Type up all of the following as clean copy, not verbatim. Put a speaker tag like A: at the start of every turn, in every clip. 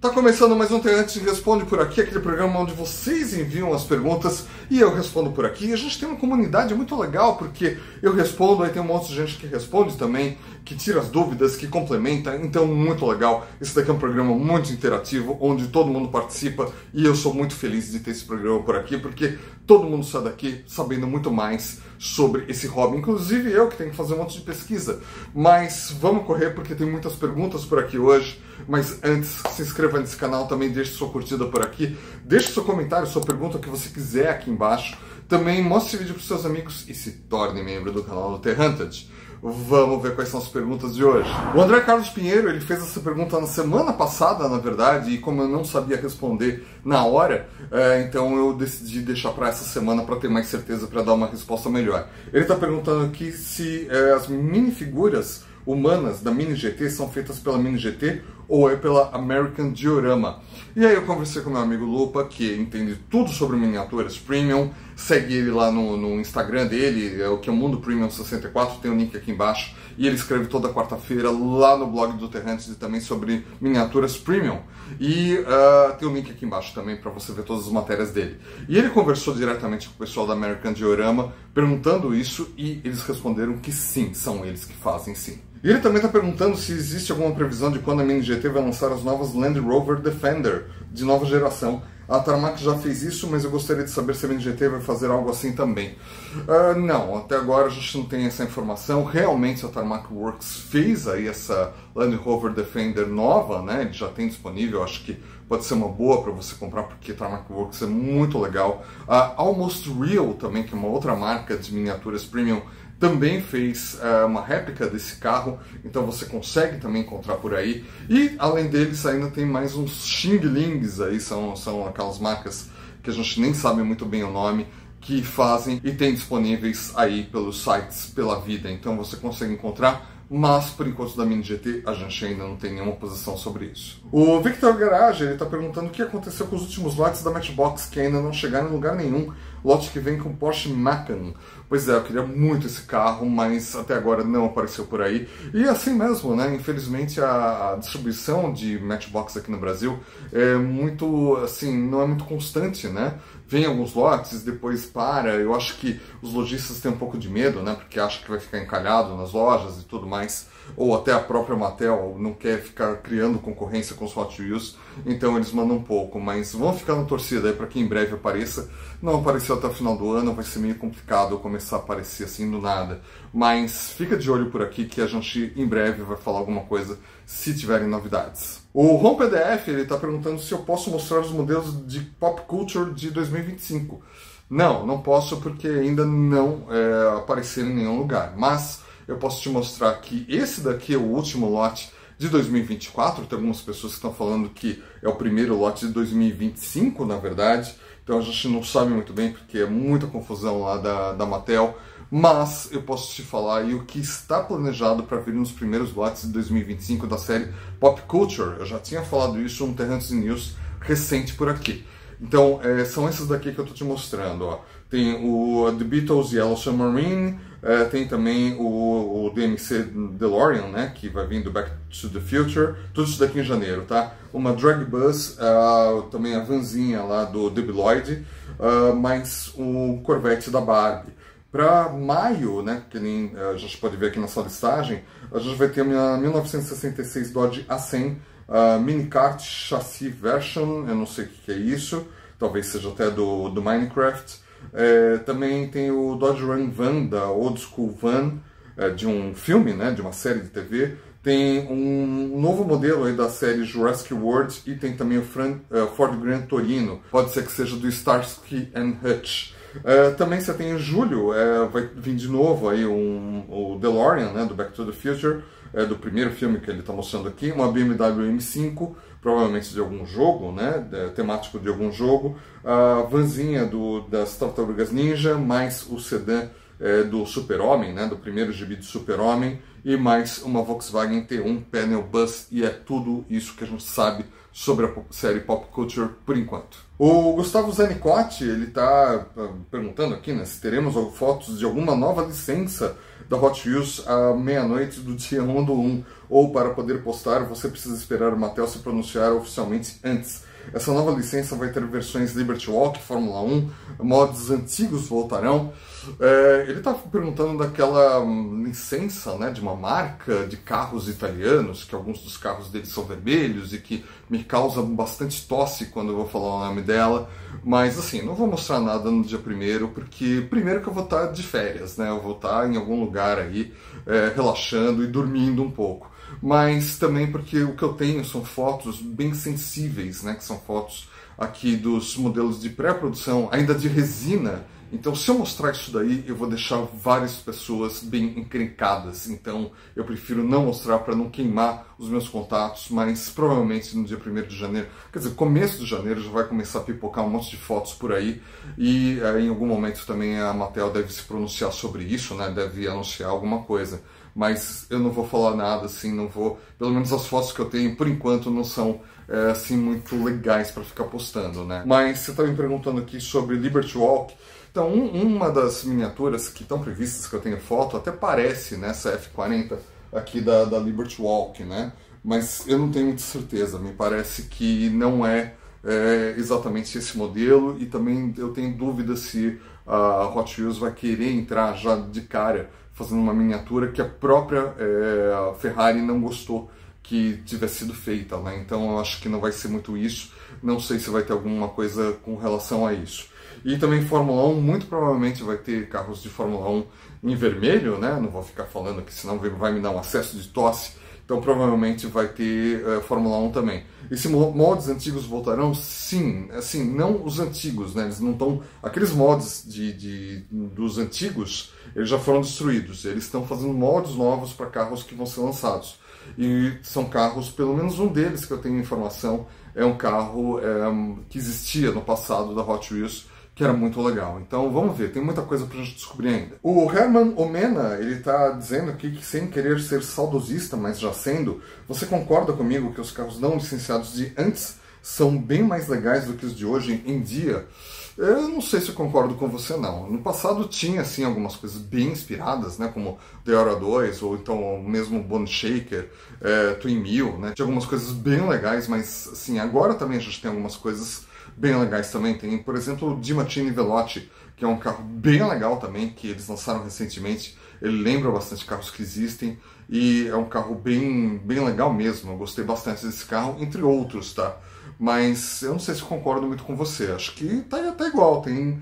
A: Tá começando mais um Terrante Responde por aqui, aquele programa onde vocês enviam as perguntas e eu respondo por aqui. E a gente tem uma comunidade muito legal, porque eu respondo, aí tem um monte de gente que responde também, que tira as dúvidas, que complementa, então muito legal. Esse daqui é um programa muito interativo, onde todo mundo participa e eu sou muito feliz de ter esse programa por aqui, porque todo mundo sai daqui sabendo muito mais sobre esse hobby, inclusive eu que tenho que fazer um monte de pesquisa. Mas vamos correr porque tem muitas perguntas por aqui hoje. Mas antes, se inscreva nesse canal, também deixe sua curtida por aqui, deixe seu comentário, sua pergunta, o que você quiser aqui embaixo. Também mostre esse vídeo para os seus amigos e se torne membro do canal do The Hunted. Vamos ver quais são as perguntas de hoje. O André Carlos Pinheiro, ele fez essa pergunta na semana passada, na verdade, e como eu não sabia responder na hora, então eu decidi deixar para essa semana para ter mais certeza, para dar uma resposta melhor. Ele está perguntando aqui se as minifiguras humanas da Mini GT são feitas pela Mini GT ou é pela American Diorama. E aí eu conversei com meu amigo Lupa, que entende tudo sobre miniaturas premium. Segue ele lá no Instagram dele, é o que é o Mundo Premium 64, tem o link aqui embaixo. E ele escreve toda quarta-feira lá no blog do Terrantes também sobre miniaturas premium. E tem o link aqui embaixo também para você ver todas as matérias dele. E ele conversou diretamente com o pessoal da American Diorama perguntando isso e eles responderam que sim, são eles que fazem sim. E ele também está perguntando se existe alguma previsão de quando a Mini GT vai lançar as novas Land Rover Defender de nova geração. A Tarmac já fez isso, mas eu gostaria de saber se a Mini GT vai fazer algo assim também. Não, até agora a gente não tem essa informação. Realmente a Tarmac Works fez aí essa Land Rover Defender nova, né? Ele já tem disponível, acho que pode ser uma boa para você comprar, porque a Tarmac Works é muito legal. A Almost Real também, que é uma outra marca de miniaturas premium, também fez uma réplica desse carro, então você consegue também encontrar por aí. E além deles ainda tem mais uns Xing Lings aí, são aquelas marcas que a gente nem sabe muito bem o nome, que fazem e tem disponíveis aí pelos sites pela vida, então você consegue encontrar. Mas, por enquanto, da Mini GT, a gente ainda não tem nenhuma posição sobre isso. O Victor Garage, ele está perguntando o que aconteceu com os últimos lotes da Matchbox, que ainda não chegaram em lugar nenhum. Lote que vem com Porsche Macan. Pois é, eu queria muito esse carro, mas até agora não apareceu por aí. E assim mesmo, né? Infelizmente, a distribuição de Matchbox aqui no Brasil é muito, assim, não é muito constante, né? Vem alguns lotes, depois para. Eu acho que os lojistas têm um pouco de medo, né? Porque acham que vai ficar encalhado nas lojas e tudo mais. Ou até a própria Mattel não quer ficar criando concorrência com os Hot Wheels. Então eles mandam um pouco. Mas vão ficar na torcida aí para que em breve apareça. Não apareceu até o final do ano, vai ser meio complicado começar a aparecer assim do nada. Mas fica de olho por aqui que a gente em breve vai falar alguma coisa se tiverem novidades. O Ron PDF, ele está perguntando se eu posso mostrar os modelos de Pop Culture de 2025. Não, não posso porque ainda não apareceram em nenhum lugar. Mas eu posso te mostrar que esse daqui é o último lote de 2024. Tem algumas pessoas que estão falando que é o primeiro lote de 2025, na verdade. Então a gente não sabe muito bem porque é muita confusão lá da Mattel. Mas eu posso te falar aí o que está planejado para vir nos primeiros lotes de 2025 da série Pop Culture. Eu já tinha falado isso no Terrantes News recente por aqui. Então, são esses daqui que eu estou te mostrando. Ó. Tem o The Beatles Yellow Submarine, tem também o DMC DeLorean, né, que vai vir do Back to the Future. Tudo isso daqui em janeiro, tá? Uma Drag Bus, também a vanzinha lá do Debi Lloyd, mais o Corvette da Barbie. Para maio, né, que nem a gente pode ver aqui nessa listagem, a gente vai ter a 1966 Dodge A100 Mini Kart Chassis Version, eu não sei o que é isso, talvez seja até do Minecraft. Também tem o Dodge Ram Van, da Old School Van, de um filme, né, de uma série de TV. Tem um novo modelo aí da série Jurassic World e tem também o Ford Gran Torino, pode ser que seja do Starsky and Hutch. Também você tem em julho, vai vir de novo aí o DeLorean, né, do Back to the Future, do primeiro filme que ele está mostrando aqui, uma BMW M5, provavelmente de algum jogo, né, temático de algum jogo, a vanzinha das Tartarugas Ninja, mais o sedã do Super-Homem, né, do primeiro gibi do Super-Homem, e mais uma Volkswagen T1 Panel Bus, e é tudo isso que a gente sabe sobre a série Pop Culture por enquanto. O Gustavo Zanicotti, ele está perguntando aqui, né, se teremos fotos de alguma nova licença da Hot Wheels à meia-noite do dia 1/1, ou para poder postar, você precisa esperar o Mattel se pronunciar oficialmente antes. Essa nova licença vai ter versões Liberty Walk, Fórmula 1, mods antigos voltarão. Ele está perguntando daquela licença, né, de uma marca de carros italianos, que alguns dos carros deles são vermelhos e que me causa bastante tosse quando eu vou falar o nome dela. Mas assim, não vou mostrar nada no dia 1º, porque primeiro que eu vou estar de férias, né, eu vou estar em algum lugar aí relaxando e dormindo um pouco. Mas também porque o que eu tenho são fotos bem sensíveis, né, que são fotos aqui dos modelos de pré-produção, ainda de resina. Então, se eu mostrar isso daí, eu vou deixar várias pessoas bem encrencadas. Então, eu prefiro não mostrar para não queimar os meus contatos, mas provavelmente no dia 1º de janeiro, quer dizer, começo de janeiro, já vai começar a pipocar um monte de fotos por aí. E em algum momento também a Mattel deve se pronunciar sobre isso, né? Deve anunciar alguma coisa. Mas eu não vou falar nada, assim, não vou... Pelo menos as fotos que eu tenho, por enquanto, não são, assim, muito legais para ficar postando, né? Mas você está me perguntando aqui sobre Liberty Walk. Então, uma das miniaturas que estão previstas, que eu tenho foto, até parece nessa F40 aqui da Liberty Walk, né? Mas eu não tenho muita certeza, me parece que não é exatamente esse modelo, e também eu tenho dúvida se a Hot Wheels vai querer entrar já de cara fazendo uma miniatura que a própria Ferrari não gostou que tivesse sido feita, né? Então eu acho que não vai ser muito isso, não sei se vai ter alguma coisa com relação a isso. E também Fórmula 1, muito provavelmente vai ter carros de Fórmula 1 em vermelho, né? Não vou ficar falando aqui, senão vai me dar um acesso de tosse. Então provavelmente vai ter Fórmula 1 também. Esses mods antigos voltarão? Sim, assim, não os antigos, né? Eles não estão... Aqueles mods dos antigos, eles já foram destruídos. Eles estão fazendo mods novos para carros que vão ser lançados. E são carros, pelo menos um deles que eu tenho informação, é um carro que existia no passado da Hot Wheels, que era muito legal. Então vamos ver, tem muita coisa pra gente descobrir ainda. O Herman Omena, ele tá dizendo aqui que, sem querer ser saudosista, mas já sendo, você concorda comigo que os carros não licenciados de antes são bem mais legais do que os de hoje em dia? Eu não sei se eu concordo com você, não. No passado tinha, assim, algumas coisas bem inspiradas, né, como The Aura 2, ou então mesmo Bone Shaker, Twin Mill, né, tinha algumas coisas bem legais, mas, assim, agora também a gente tem algumas coisas bem legais também. Tem, por exemplo, o DiMartini Veloce, que é um carro bem legal também, que eles lançaram recentemente. Ele lembra bastante carros que existem e é um carro bem legal mesmo. Eu gostei bastante desse carro, entre outros, tá? Mas eu não sei se eu concordo muito com você. Acho que tá igual, tem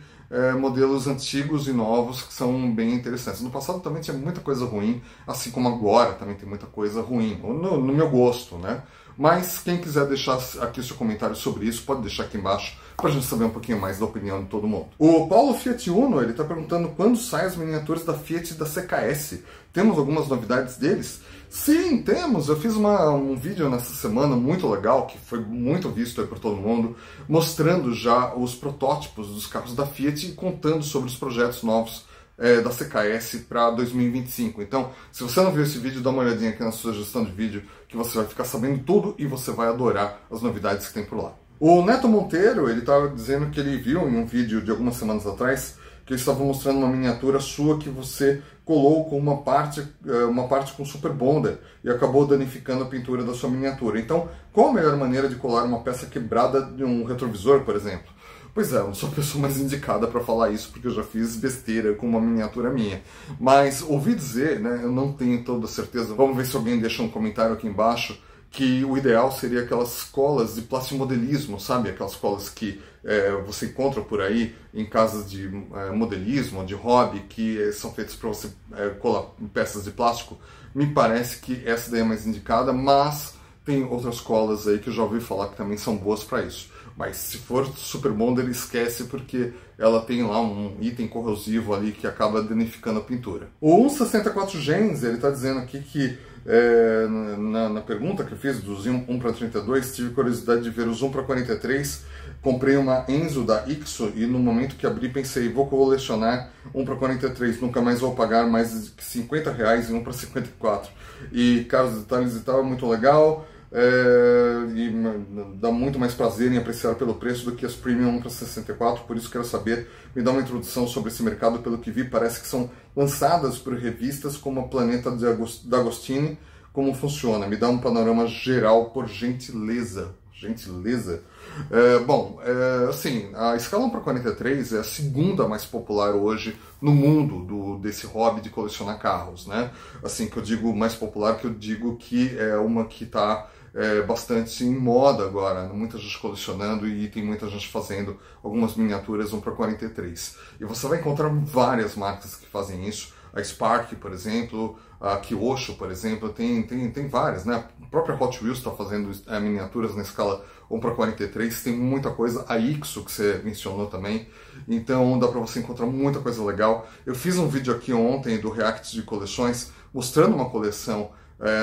A: modelos antigos e novos que são bem interessantes. No passado também tinha muita coisa ruim, assim como agora também tem muita coisa ruim, no meu gosto, né? Mas quem quiser deixar aqui seu comentário sobre isso, pode deixar aqui embaixo para a gente saber um pouquinho mais da opinião de todo mundo. O Paulo Fiat Uno, ele está perguntando quando saem as miniaturas da Fiat e da CKS. Temos algumas novidades deles? Sim, temos! Eu fiz um vídeo nessa semana muito legal, que foi muito visto aí por todo mundo, mostrando já os protótipos dos carros da Fiat e contando sobre os projetos novos da CKS para 2025. Então, se você não viu esse vídeo, dá uma olhadinha aqui na sugestão de vídeo, que você vai ficar sabendo tudo e você vai adorar as novidades que tem por lá. O Neto Monteiro, ele estava dizendo que ele viu em um vídeo de algumas semanas atrás que eles estavam mostrando uma miniatura sua que você colou com uma parte com Super Bonder e acabou danificando a pintura da sua miniatura. Então, qual a melhor maneira de colar uma peça quebrada de um retrovisor, por exemplo? Pois é, eu não sou a pessoa mais indicada para falar isso, porque eu já fiz besteira com uma miniatura minha. Mas ouvi dizer, né, eu não tenho toda certeza, vamos ver se alguém deixa um comentário aqui embaixo, que o ideal seria aquelas colas de plastimodelismo, sabe? Aquelas colas que você encontra por aí em casas de modelismo, de hobby, que são feitas para você colar peças de plástico. Me parece que essa daí é mais indicada, mas tem outras colas aí que eu já ouvi falar que também são boas para isso. Mas se for Super Bonder, esquece, porque ela tem lá um item corrosivo ali que acaba danificando a pintura. O 164 Gens, ele está dizendo aqui que na pergunta que eu fiz dos 1 para 32, tive curiosidade de ver os 1 para 43, comprei uma Enzo da Ixo e no momento que abri pensei, vou colecionar 1 para 43, nunca mais vou pagar mais de R$50 em 1 para 54. E caros detalhes e tal, é muito legal. e dá muito mais prazer em apreciar pelo preço do que as Premium 1 para 64, por isso quero saber, me dá uma introdução sobre esse mercado. Pelo que vi, parece que são lançadas por revistas como a Planeta D'Agostini. Como funciona? Me dá um panorama geral, por gentileza. Assim, a escala 1 para 43 é a segunda mais popular hoje no mundo desse hobby de colecionar carros, né? Assim, que eu digo mais popular, que eu digo que é uma que está bastante em moda agora, muita gente colecionando e tem muita gente fazendo algumas miniaturas 1 para 43. E você vai encontrar várias marcas que fazem isso. A Spark, por exemplo, a Kyosho, por exemplo, tem várias, né? A própria Hot Wheels está fazendo miniaturas na escala 1 para 43, tem muita coisa. A Ixo, que você mencionou também, então dá para você encontrar muita coisa legal. Eu fiz um vídeo aqui ontem do React de coleções, mostrando uma coleção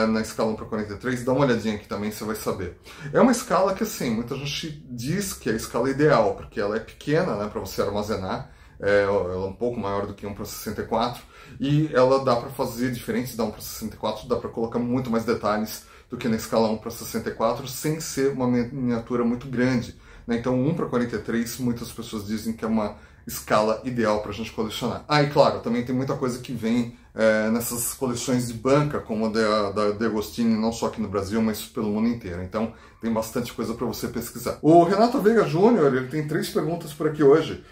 A: na escala 1 para 43, dá uma olhadinha aqui também, você vai saber. É uma escala que, assim, muita gente diz que é a escala ideal, porque ela é pequena, né, para você armazenar, ela é um pouco maior do que 1 para 64, e ela dá para fazer, diferente da 1 para 64, dá para colocar muito mais detalhes do que na escala 1 para 64, sem ser uma miniatura muito grande, né? Então 1 para 43, muitas pessoas dizem que é uma escala ideal para a gente colecionar. E claro, também tem muita coisa que vem nessas coleções de banca, como a da D'Agostini, não só aqui no Brasil, mas pelo mundo inteiro. Então tem bastante coisa para você pesquisar. O Renato Veiga Júnior, ele tem 3 perguntas por aqui hoje.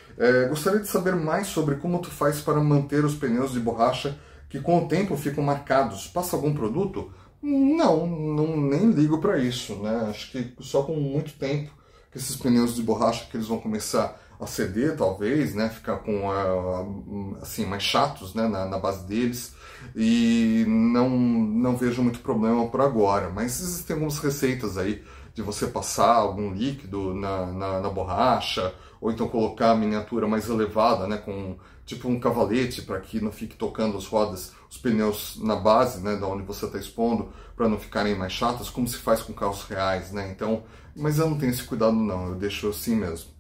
A: Gostaria de saber mais sobre como tu faz para manter os pneus de borracha que com o tempo ficam marcados. Passa algum produto? Não, nem ligo para isso, né? Acho que só com muito tempo que esses pneus de borracha que eles vão começar a ceder, talvez, né? Ficar com assim, mais chatos, né? na base deles, e não vejo muito problema por agora, mas existem algumas receitas aí de você passar algum líquido na borracha, ou então colocar a miniatura mais elevada, né, com tipo um cavalete, para que não fique tocando as rodas, os pneus na base, né, da onde você está expondo, para não ficarem mais chatas, como se faz com carros reais, né? Então, mas eu não tenho esse cuidado não, eu deixo assim mesmo.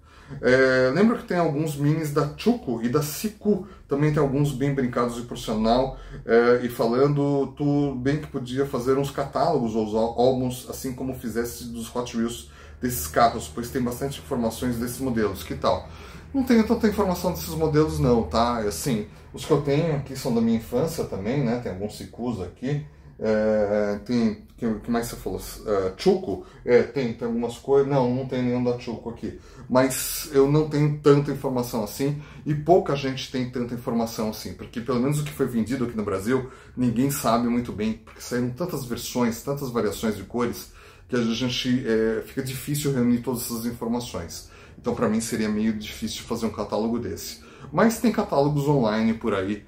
A: Lembro que tem alguns minis da Chuco e da Siku, também tem alguns bem brincados e por sinal, e falando, tu bem que podia fazer uns catálogos ou álbuns, assim como fizesse dos Hot Wheels desses carros, pois tem bastante informações desses modelos, que tal? Não tenho tanta informação desses modelos não, tá? Assim, os que eu tenho aqui são da minha infância também, né? Tem alguns Sikus aqui, tem, o que mais você falou? Chuco? Tem algumas coisas, não tem nenhum da Chuco aqui, mas eu não tenho tanta informação assim, e pouca gente tem tanta informação assim, porque pelo menos o que foi vendido aqui no Brasil, ninguém sabe muito bem, porque saíram tantas versões, tantas variações de cores, que a gente fica difícil reunir todas essas informações. Então para mim seria meio difícil fazer um catálogo desse. Mas tem catálogos online por aí,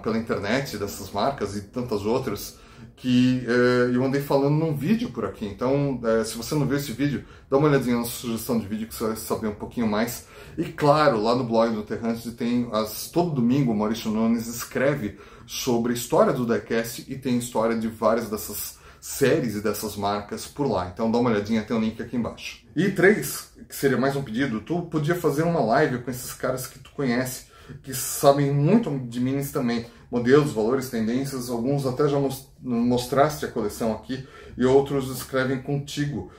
A: pela internet dessas marcas e tantas outras, que eu andei falando num vídeo por aqui. Então se você não viu esse vídeo, dá uma olhadinha na sugestão de vídeo que você vai saber um pouquinho mais. E claro, lá no blog do Terrante tem todo domingo o Maurício Nunes escreve sobre a história do diecast e tem história de várias dessas séries e dessas marcas por lá. Então dá uma olhadinha, tem um link aqui embaixo. E 3, que seria mais um pedido, tu podia fazer uma live com esses caras que tu conhece, que sabem muito de minis também, modelos, valores, tendências, alguns até já mostraste a coleção aqui e outros escrevem contigo,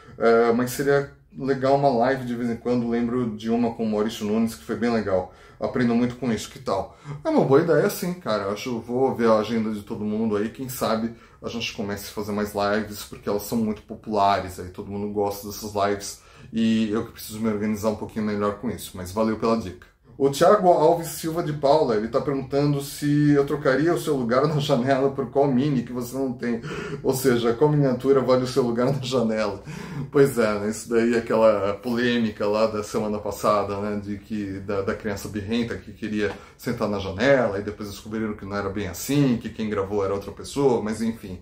A: mas seria legal uma live de vez em quando. Lembro de uma com o Maurício Nunes que foi bem legal, aprendo muito com isso, que tal? É uma boa ideia sim, cara. Acho que eu vou ver a agenda de todo mundo aí, quem sabe a gente comece a fazer mais lives, porque elas são muito populares, aí todo mundo gosta dessas lives e eu que preciso me organizar um pouquinho melhor com isso, mas valeu pela dica. O Thiago Alves Silva de Paula, ele está perguntando se eu trocaria o seu lugar na janela por qual mini que você não tem. Ou seja, qual miniatura vale o seu lugar na janela? Pois é, né? Isso daí é aquela polêmica lá da semana passada, né? Da criança birrenta que queria sentar na janela e depois descobriram que não era bem assim, que quem gravou era outra pessoa, mas enfim.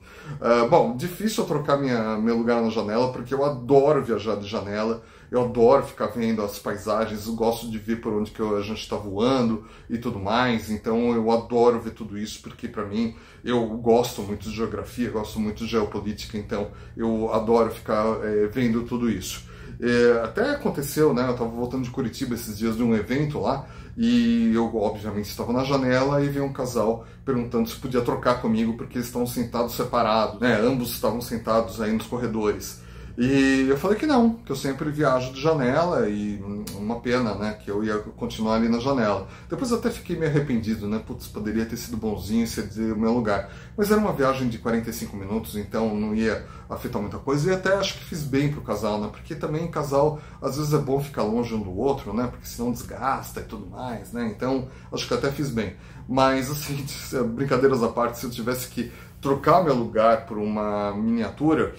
A: Bom, difícil eu trocar meu lugar na janela, porque eu adoro viajar de janela. Eu adoro ficar vendo as paisagens, eu gosto de ver por onde que a gente está voando e tudo mais, então eu adoro ver tudo isso, porque para mim, eu gosto muito de geografia, gosto muito de geopolítica, então eu adoro ficar vendo tudo isso. Até aconteceu, né? Eu estava voltando de Curitiba esses dias de um evento lá, e eu, obviamente, estava na janela e veio um casal perguntando se podia trocar comigo, porque eles estão sentados separados, né? Ambos estavam sentados aí nos corredores. E eu falei que não, que eu sempre viajo de janela e uma pena, né, que eu ia continuar ali na janela. Depois eu até fiquei meio arrependido, né, putz, poderia ter sido bonzinho e ceder o meu lugar. Mas era uma viagem de 45 minutos, então não ia afetar muita coisa. E até acho que fiz bem pro casal, né, porque também casal, às vezes é bom ficar longe um do outro, né, porque senão desgasta e tudo mais, né, então acho que até fiz bem. Mas, assim, brincadeiras à parte, se eu tivesse que trocar meu lugar por uma miniatura,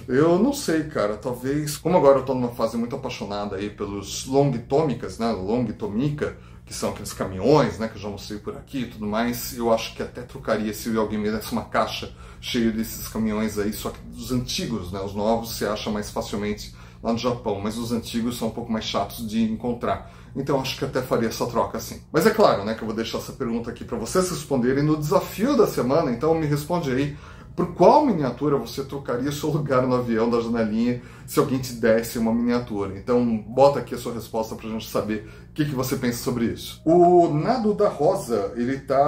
A: eu não sei, cara, talvez, como agora eu tô numa fase muito apaixonada aí pelos Longtomicas, né, Longtomica, que são aqueles caminhões, né, que eu já mostrei por aqui e tudo mais, eu acho que até trocaria se alguém me desse uma caixa cheia desses caminhões aí, só que dos antigos, né, os novos você acha mais facilmente lá no Japão, mas os antigos são um pouco mais chatos de encontrar. Então acho que até faria essa troca assim. Mas é claro, né, que eu vou deixar essa pergunta aqui para vocês responderem no desafio da semana, então me responde aí. Por qual miniatura você trocaria seu lugar no avião da janelinha se alguém te desse uma miniatura? Então, bota aqui a sua resposta pra gente saber o que você pensa sobre isso. O Nado da Rosa, ele tá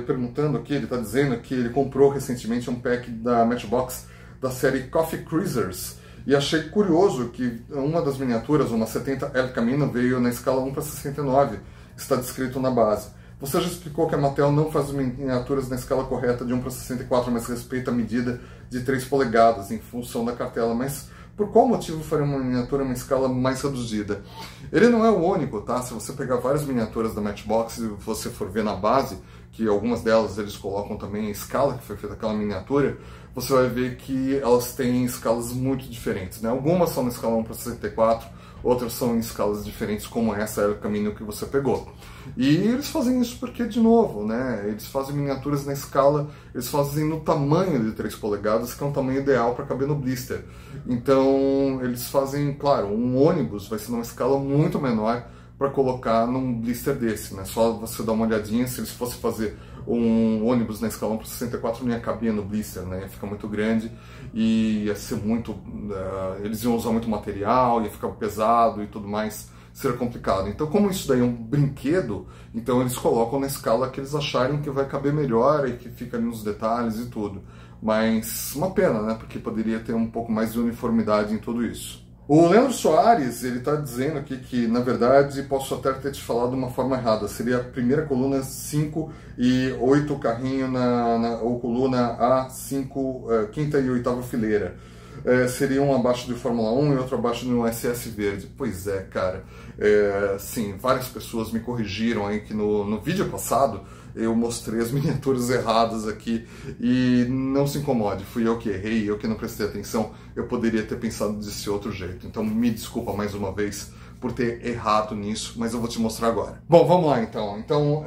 A: perguntando aqui, ele tá dizendo que ele comprou recentemente um pack da Matchbox da série Coffee Cruisers. E achei curioso que uma das miniaturas, uma 70 El Camino, veio na escala 1:69, está descrito na base. Você já explicou que a Mattel não faz miniaturas na escala correta de 1:64, mas respeita a medida de 3 polegadas em função da cartela, mas por qual motivo faria uma miniatura em uma escala mais reduzida? Ele não é o único, tá? Se você pegar várias miniaturas da Matchbox e você for ver na base, que algumas delas eles colocam também a escala que foi feita aquela miniatura, você vai ver que elas têm escalas muito diferentes, né? Algumas são na escala 1:64, outras são em escalas diferentes, como essa é o caminho que você pegou. E eles fazem isso porque, de novo, né, eles fazem miniaturas na escala, eles fazem no tamanho de 3 polegadas, que é um tamanho ideal para caber no blister. Então, eles fazem, claro, um ônibus vai ser numa escala muito menor para colocar num blister desse, né? Só você dar uma olhadinha, se eles fossem fazer um ônibus na escala 1:64 não ia caber no blister, né? Ia ficar muito grande e ia ser muito... eles iam usar muito material, ia ficar pesado e tudo mais, seria complicado. Então, como isso daí é um brinquedo, então eles colocam na escala que eles acharem que vai caber melhor e que fica ali nos detalhes e tudo. Mas uma pena, né? Porque poderia ter um pouco mais de uniformidade em tudo isso. O Leandro Soares, ele está dizendo aqui que, na verdade, posso até ter te falado de uma forma errada. Seria a primeira coluna 5 e 8 carrinho ou coluna A5, quinta e oitava fileira. Seria um abaixo de Fórmula 1 e outro abaixo de um SS verde. Pois é, cara. Sim, várias pessoas me corrigiram aí que no vídeo passado eu mostrei as miniaturas erradas aqui e não se incomode, fui eu que errei, eu que não prestei atenção, eu poderia ter pensado desse outro jeito. Então me desculpa mais uma vez por ter errado nisso, mas eu vou te mostrar agora. Bom, vamos lá então. Então,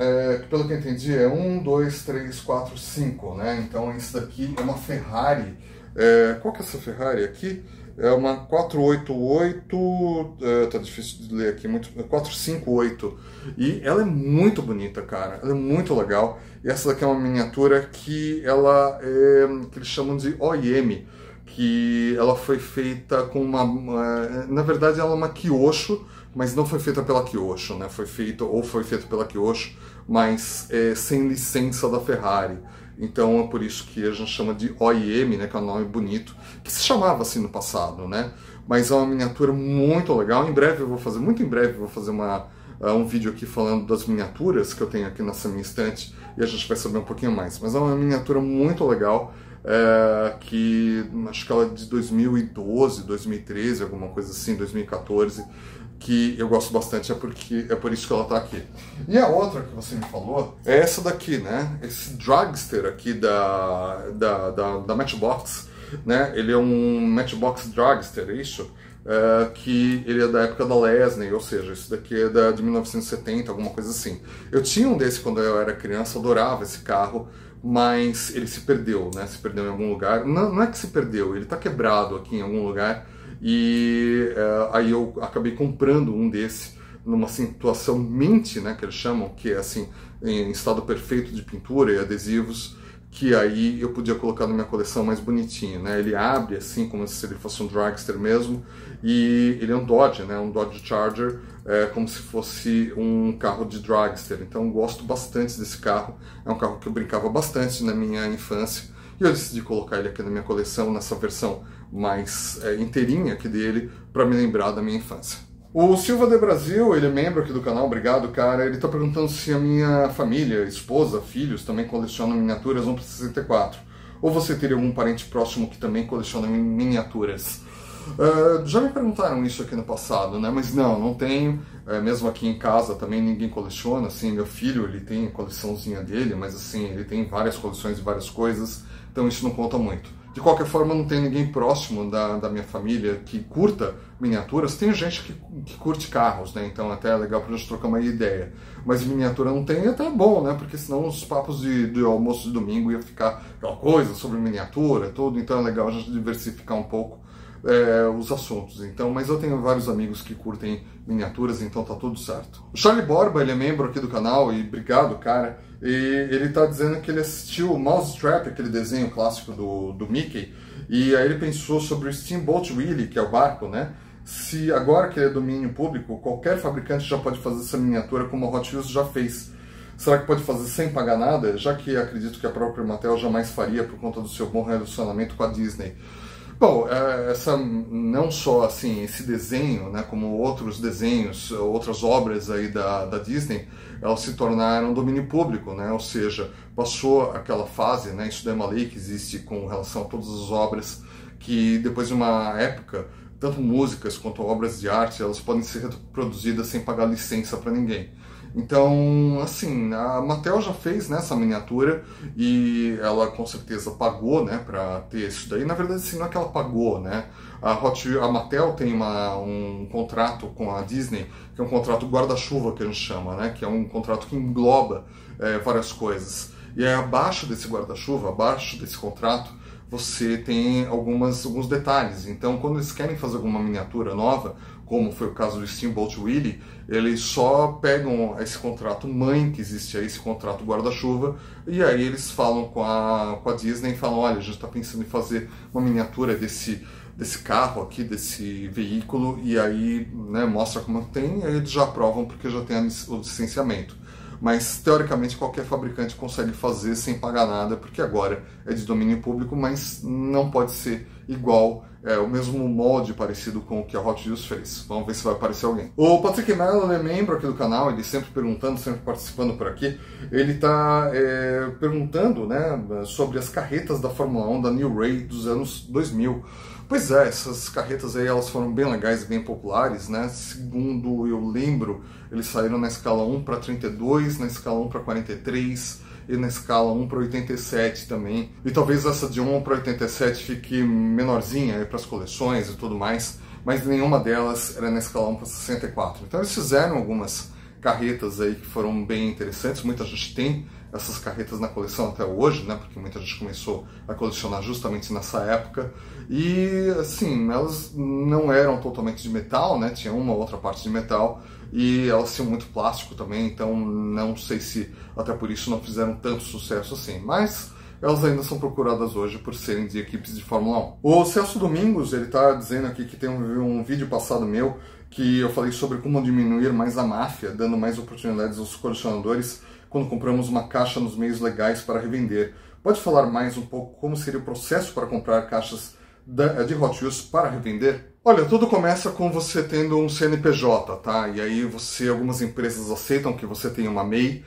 A: pelo que eu entendi, é 1, 2, 3, 4, 5, né? Então isso daqui é uma Ferrari. Qual que é essa Ferrari aqui? É uma 488, tá difícil de ler aqui, 458. E ela é muito bonita, cara. Ela é muito legal. E essa daqui é uma miniatura que ela que eles chamam de OEM, que ela foi feita com na verdade ela é uma Kyosho, mas não foi feita pela Kyosho, né? Foi feita pela Kyosho, mas sem licença da Ferrari. Então é por isso que a gente chama de OEM, né, que é um nome bonito, que se chamava assim no passado, né? Mas é uma miniatura muito legal. Em breve eu vou fazer, muito em breve eu vou fazer um vídeo aqui falando das miniaturas que eu tenho aqui nessa minha estante e a gente vai saber um pouquinho mais. Mas é uma miniatura muito legal, que acho que ela é de 2012, 2013, alguma coisa assim, 2014. Que eu gosto bastante, é por isso que ela tá aqui. E a outra que você me falou é essa daqui, né? Esse Dragster aqui da Matchbox, né? Ele é um Matchbox Dragster, é isso? Que ele é da época da Lesney, ou seja, isso daqui é de 1970, alguma coisa assim. Eu tinha um desse quando eu era criança, adorava esse carro, mas ele se perdeu, né? Se perdeu em algum lugar. Não é que se perdeu, ele tá quebrado aqui em algum lugar. E aí eu acabei comprando um desse numa situação mint, né, que eles chamam, que é assim, em estado perfeito de pintura e adesivos, que aí eu podia colocar na minha coleção mais bonitinho, né? Ele abre assim, como se ele fosse um dragster mesmo, e ele é um Dodge, né? Um Dodge Charger, como se fosse um carro de dragster. Então eu gosto bastante desse carro, é um carro que eu brincava bastante na minha infância, e eu decidi colocar ele aqui na minha coleção, nessa versão mais inteirinha aqui dele, para me lembrar da minha infância. O Silva de Brasil, ele é membro aqui do canal, obrigado, cara. Ele está perguntando se a minha família, esposa, filhos também colecionam miniaturas 1/64. Ou você teria algum parente próximo que também coleciona miniaturas? Já me perguntaram isso aqui no passado, né? Mas não tenho. Mesmo aqui em casa também ninguém coleciona. Assim, meu filho, ele tem a coleçãozinha dele, mas assim, ele tem várias coleções de várias coisas, então isso não conta muito. De qualquer forma, não tem ninguém próximo da minha família que curta miniaturas. Tem gente que curte carros, né? Então até é legal pra gente trocar uma ideia. Mas miniatura não tem, até é bom, né? Porque senão os papos de almoço de domingo ia ficar aquela coisa sobre miniatura, tudo. Então é legal a gente diversificar um pouco os assuntos. Então, mas eu tenho vários amigos que curtem miniaturas, então tá tudo certo. O Charlie Borba, ele é membro aqui do canal, e obrigado, cara. E ele tá dizendo que ele assistiu o Mousetrap, aquele desenho clássico do Mickey, e aí ele pensou sobre o Steamboat Willie, que é o barco, né? Se agora que ele é domínio público, qualquer fabricante já pode fazer essa miniatura como a Hot Wheels já fez. Será que pode fazer sem pagar nada? Já que acredito que a própria Mattel jamais faria por conta do seu bom relacionamento com a Disney. Bom, não só assim, esse desenho, né, como outros desenhos, outras obras aí da Disney, elas se tornaram domínio público, né, ou seja, passou aquela fase, né, isso daí é uma lei que existe com relação a todas as obras, que depois de uma época, tanto músicas quanto obras de arte, elas podem ser reproduzidas sem pagar licença para ninguém. Então, assim, a Mattel já fez, né, essa miniatura e ela com certeza pagou, né, para ter isso daí. Na verdade, assim, não é que ela pagou, né? A Mattel tem um contrato com a Disney, que é um contrato guarda-chuva que a gente chama, né? Que é um contrato que engloba várias coisas. E aí, abaixo desse guarda-chuva, abaixo desse contrato, você tem alguns detalhes. Então, quando eles querem fazer alguma miniatura nova, como foi o caso do Steamboat Willie, eles só pegam esse contrato mãe que existe aí, esse contrato guarda-chuva, e aí eles falam com a Disney e falam, olha, a gente está pensando em fazer uma miniatura desse carro aqui, desse veículo, e aí, né, mostra como tem, e aí eles já aprovam porque já tem o licenciamento. Mas, teoricamente, qualquer fabricante consegue fazer sem pagar nada, porque agora é de domínio público, mas não pode ser igual, o mesmo molde parecido com o que a Hot Wheels fez. Vamos ver se vai aparecer alguém. O Patrick Mello é membro aqui do canal, ele sempre perguntando, sempre participando por aqui. Ele está perguntando, né, sobre as carretas da Fórmula 1 da New Ray dos anos 2000. Pois é, essas carretas aí, elas foram bem legais, bem populares, né? Segundo eu lembro, eles saíram na escala 1/32, na escala 1/43 e na escala 1/87 também. E talvez essa de 1/87 fique menorzinha para as coleções e tudo mais, mas nenhuma delas era na escala 1/64. Então eles fizeram algumas carretas aí que foram bem interessantes, muita gente tem essas carretas na coleção até hoje, né, porque muita gente começou a colecionar justamente nessa época, e assim, elas não eram totalmente de metal, né, tinha uma ou outra parte de metal, e elas tinham muito plástico também, então não sei se até por isso não fizeram tanto sucesso assim, mas elas ainda são procuradas hoje por serem de equipes de Fórmula 1. O Celso Domingos, ele está dizendo aqui que tem um vídeo passado meu que eu falei sobre como diminuir mais a máfia, dando mais oportunidades aos colecionadores quando compramos uma caixa nos meios legais para revender. Pode falar mais um pouco como seria o processo para comprar caixas de Hot Wheels para revender? Olha, tudo começa com você tendo um CNPJ, tá? E aí algumas empresas aceitam que você tenha uma MEI,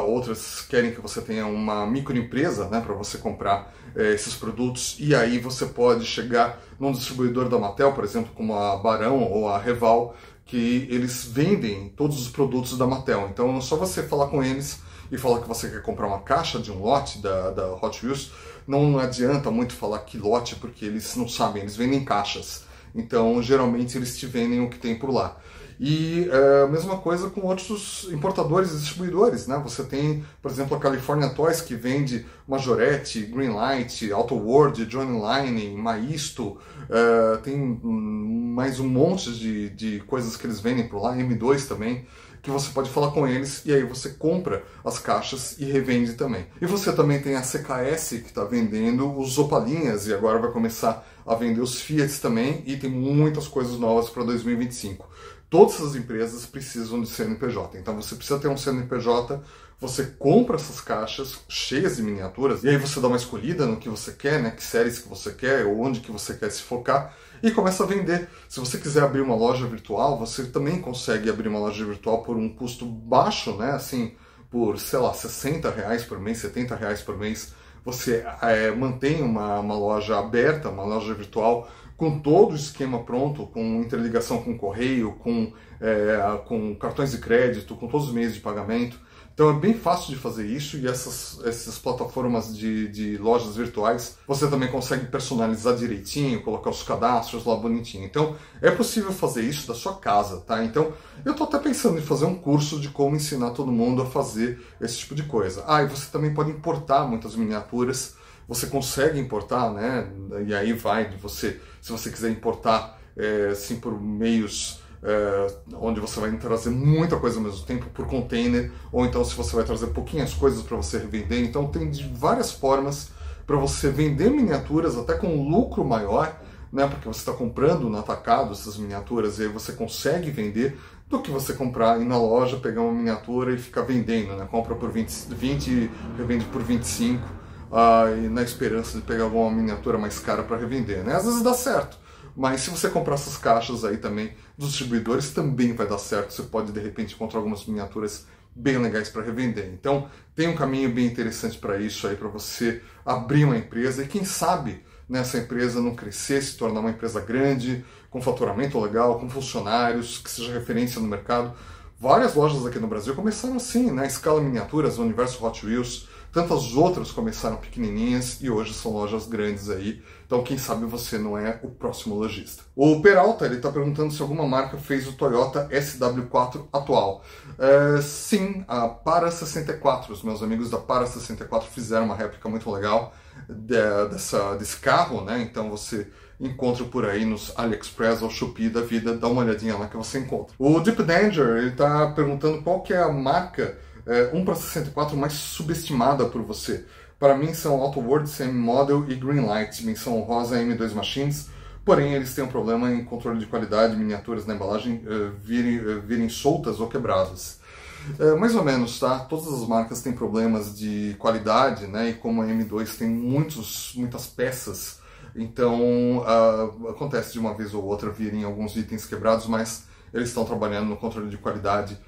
A: outras querem que você tenha uma microempresa, né, para você comprar esses produtos, e aí você pode chegar num distribuidor da Mattel, por exemplo, como a Barão ou a Reval, que eles vendem todos os produtos da Mattel. Então é só você falar com eles e falar que você quer comprar uma caixa de um lote da Hot Wheels. Não adianta muito falar que lote, porque eles não sabem, eles vendem caixas. Então, geralmente, eles te vendem o que tem por lá. E a mesma coisa com outros importadores e distribuidores, né? Você tem, por exemplo, a California Toys, que vende Majorette, Greenlight, Autoworld, Johnny Line, Maisto, tem mais um monte de coisas que eles vendem por lá, M2 também, que você pode falar com eles e aí você compra as caixas e revende também. E você também tem a CKS que está vendendo os Opalinhas e agora vai começar a vender os Fiats também e tem muitas coisas novas para 2025. Todas essas empresas precisam de CNPJ, então você precisa ter um CNPJ, você compra essas caixas cheias de miniaturas e aí você dá uma escolhida no que você quer, né, que séries que você quer ou onde que você quer se focar e começa a vender. Se você quiser abrir uma loja virtual, você também consegue abrir uma loja virtual por um custo baixo, né, assim, por, sei lá, R$60 por mês, R$70 por mês. Você mantém uma loja aberta, uma loja virtual, com todo o esquema pronto, com interligação com correio, com cartões de crédito, com todos os meios de pagamento. Então é bem fácil de fazer isso e essas plataformas de lojas virtuais você também consegue personalizar direitinho, colocar os cadastros lá bonitinho. Então é possível fazer isso da sua casa, tá? Então eu tô até pensando em fazer um curso de como ensinar todo mundo a fazer esse tipo de coisa. Ah, e você também pode importar muitas miniaturas, você consegue importar, né? E aí vai de você, se você quiser importar assim por meios onde você vai trazer muita coisa ao mesmo tempo por container, ou então se você vai trazer pouquinhas coisas para você revender. Então tem de várias formas para você vender miniaturas até com um lucro maior, né, porque você está comprando no atacado essas miniaturas e aí você consegue vender do que você comprar, ir na loja, pegar uma miniatura e ficar vendendo, né? Compra por 20 e revende por 25 e na esperança de pegar alguma miniatura mais cara para revender, né? Às vezes dá certo. Mas se você comprar essas caixas aí também dos distribuidores, também vai dar certo. Você pode, de repente, encontrar algumas miniaturas bem legais para revender. Então, tem um caminho bem interessante para isso aí, para você abrir uma empresa e, quem sabe, nessa empresa não crescer, se tornar uma empresa grande, com faturamento legal, com funcionários, que seja referência no mercado. Várias lojas aqui no Brasil começaram assim, né? Escala Miniaturas, Universo Hot Wheels, tantas outras começaram pequenininhas e hoje são lojas grandes aí. Então, quem sabe você não é o próximo lojista. O Peralta, ele está perguntando se alguma marca fez o Toyota SW4 atual. Sim, a Para 64, os meus amigos da Para 64 fizeram uma réplica muito legal desse carro, né? Então você encontra por aí nos AliExpress ou Shopee da vida, dá uma olhadinha lá que você encontra. O Deep Danger, ele está perguntando qual que é a marca 1 para 64 mais subestimada por você. Para mim são Autoworld, Same Model e Greenlight, menção honrosa M2 Machines, porém eles têm um problema em controle de qualidade, miniaturas na embalagem virem soltas ou quebradas. Mais ou menos, tá? Todas as marcas têm problemas de qualidade, né? E como a M2 tem muitas peças, então acontece de uma vez ou outra virem alguns itens quebrados, mas eles estão trabalhando no controle de qualidade.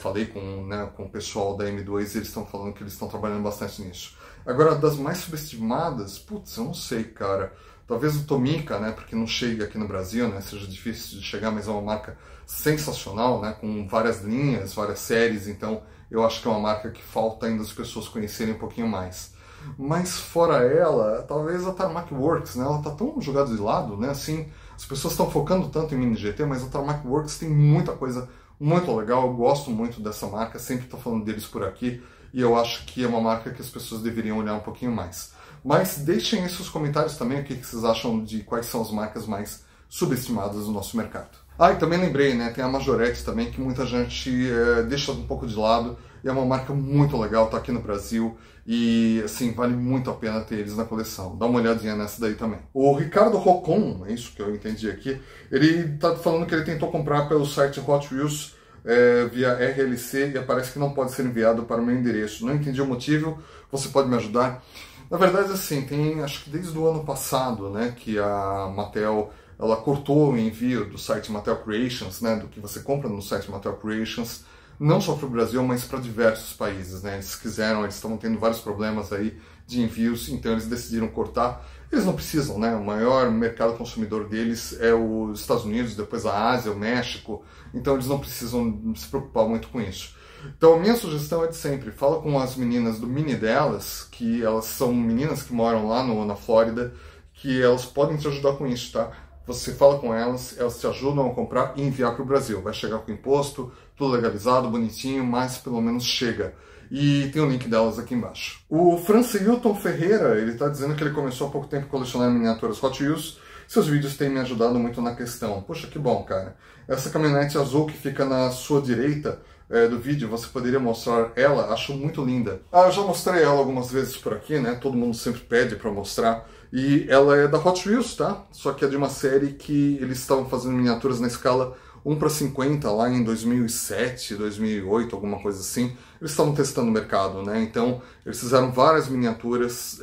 A: Falei com o pessoal da M2 e eles estão falando que eles estão trabalhando bastante nisso. Agora, das mais subestimadas, putz, eu não sei, cara. Talvez o Tomica, né, porque não chega aqui no Brasil, né, seja difícil de chegar, mas é uma marca sensacional, né, com várias linhas, várias séries, então eu acho que é uma marca que falta ainda as pessoas conhecerem um pouquinho mais. Mas fora ela, talvez a Tarmac Works, né, ela tá tão jogada de lado, né, assim, as pessoas estão focando tanto em Mini GT, mas a Tarmac Works tem muita coisa muito legal, eu gosto muito dessa marca, sempre estou falando deles por aqui, e eu acho que é uma marca que as pessoas deveriam olhar um pouquinho mais. Mas deixem aí seus comentários também o que vocês acham de quais são as marcas mais subestimadas do nosso mercado. E também lembrei, né, tem a Majorette também, que muita gente deixa um pouco de lado, e é uma marca muito legal, tá aqui no Brasil, e assim, vale muito a pena ter eles na coleção. Dá uma olhadinha nessa daí também. O Ricardo Rocon, é isso que eu entendi aqui, ele tá falando que ele tentou comprar pelo site Hot Wheels via RLC e aparece que não pode ser enviado para o meu endereço. Não entendi o motivo, você pode me ajudar? Na verdade, assim, tem, acho que desde o ano passado, né, que a Mattel, ela cortou o envio do site Mattel Creations, né, do que você compra no site Mattel Creations, não só para o Brasil, mas para diversos países, né, eles estavam tendo vários problemas aí de envios, então eles decidiram cortar. Eles não precisam, né, o maior mercado consumidor deles é os Estados Unidos, depois a Ásia, o México, então eles não precisam se preocupar muito com isso. Então a minha sugestão é de sempre, fala com as meninas do Mini delas, que elas são meninas que moram lá na Flórida, que elas podem te ajudar com isso, tá? Você fala com elas te ajudam a comprar e enviar para o Brasil. Vai chegar com imposto, tudo legalizado, bonitinho, mas pelo menos chega. E tem o link delas aqui embaixo. O Francilton Ferreira, ele está dizendo que ele começou há pouco tempo a colecionar miniaturas Hot Wheels. Seus vídeos têm me ajudado muito na questão. Poxa, que bom, cara. Essa caminhonete azul que fica na sua direita, do vídeo, você poderia mostrar ela, acho muito linda. Eu já mostrei ela algumas vezes por aqui, né? Todo mundo sempre pede para mostrar. E ela é da Hot Wheels, tá? Só que é de uma série que eles estavam fazendo miniaturas na escala 1:50 lá em 2007, 2008, alguma coisa assim. Eles estavam testando o mercado, né? Então eles fizeram várias miniaturas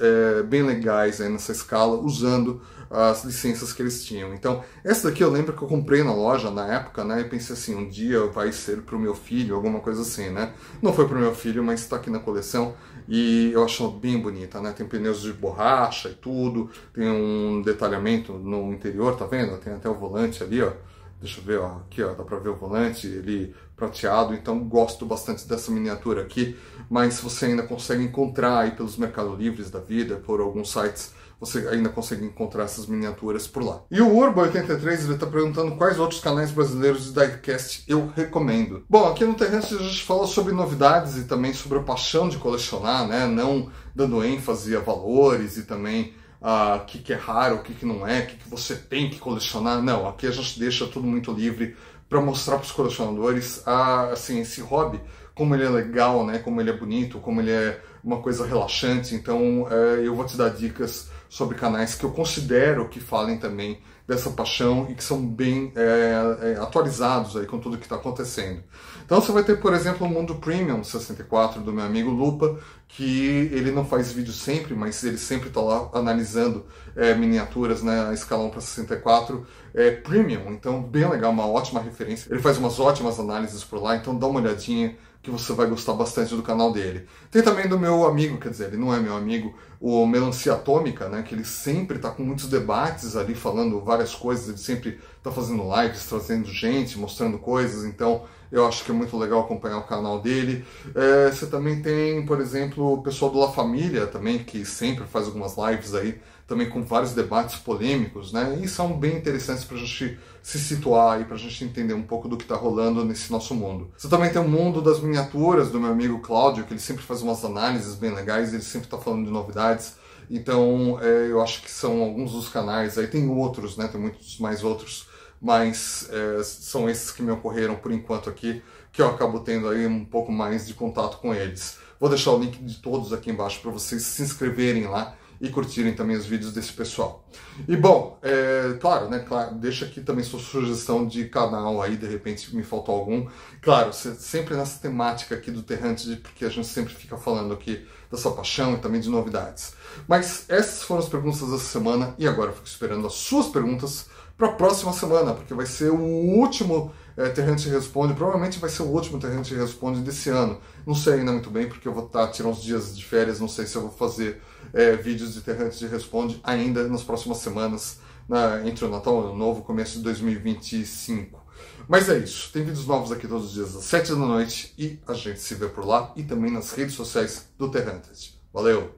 A: bem legais aí nessa escala, usando as licenças que eles tinham. Então essa daqui eu lembro que eu comprei na loja na época, né? E pensei assim, um dia vai ser pro meu filho, alguma coisa assim, né? Não foi pro meu filho, mas está aqui na coleção e eu acho ela bem bonita, né? Tem pneus de borracha e tudo, tem um detalhamento no interior, tá vendo? Tem até o volante ali, ó. Deixa eu ver, ó, aqui ó, dá pra ver o volante, ele prateado, então gosto bastante dessa miniatura aqui, mas se você ainda consegue encontrar aí pelos Mercado Livres da vida, por alguns sites, você ainda consegue encontrar essas miniaturas por lá. E o Urba83, ele tá perguntando quais outros canais brasileiros de diecast eu recomendo. Bom, aqui no Terrante a gente fala sobre novidades e também sobre a paixão de colecionar, né, não dando ênfase a valores e também o que é raro, o que não é, o que você tem que colecionar. Não, aqui a gente deixa tudo muito livre para mostrar para os colecionadores assim, esse hobby, como ele é legal, né, como ele é bonito, como ele é uma coisa relaxante. Então eu vou te dar dicas sobre canais que eu considero que falem também dessa paixão e que são bem atualizados aí com tudo que está acontecendo. Então você vai ter, por exemplo, o Mundo Premium 64 do meu amigo Lupa, que ele não faz vídeo sempre, mas ele sempre está lá analisando miniaturas, né, a escala 1:64 Premium, então bem legal, uma ótima referência. Ele faz umas ótimas análises por lá, então dá uma olhadinha que você vai gostar bastante do canal dele. Tem também do meu amigo, quer dizer, ele não é meu amigo, o Melancia Atômica, né, que ele sempre está com muitos debates ali, falando várias coisas, ele sempre está fazendo lives, trazendo gente, mostrando coisas, então eu acho que é muito legal acompanhar o canal dele. Você também tem, por exemplo, o pessoal do La Família também, que sempre faz algumas lives aí, também com vários debates polêmicos, né? E são bem interessantes para a gente se situar e para a gente entender um pouco do que está rolando nesse nosso mundo. Você também tem o mundo das miniaturas do meu amigo Cláudio, que ele sempre faz umas análises bem legais, ele sempre está falando de novidades. Então eu acho que são alguns dos canais, aí tem outros, né? Tem muitos mais outros, mas são esses que me ocorreram por enquanto aqui, que eu acabo tendo aí um pouco mais de contato com eles. Vou deixar o link de todos aqui embaixo para vocês se inscreverem lá e curtirem também os vídeos desse pessoal. E bom, claro, né, deixa aqui também sua sugestão de canal aí, de repente me faltou algum. Claro, sempre nessa temática aqui do Terrante, porque a gente sempre fica falando aqui dessa paixão e também de novidades. Mas essas foram as perguntas dessa semana e agora eu fico esperando as suas perguntas para a próxima semana, porque vai ser o último Terrante Responde, provavelmente vai ser o último Terrante Responde desse ano. Não sei ainda muito bem, porque eu vou tirar uns dias de férias, não sei se eu vou fazer vídeos de Terrante Responde ainda nas próximas semanas, entre o Natal e o Ano Novo, começo de 2025. Mas é isso, tem vídeos novos aqui todos os dias às 7 da noite e a gente se vê por lá e também nas redes sociais do Terrante. Valeu!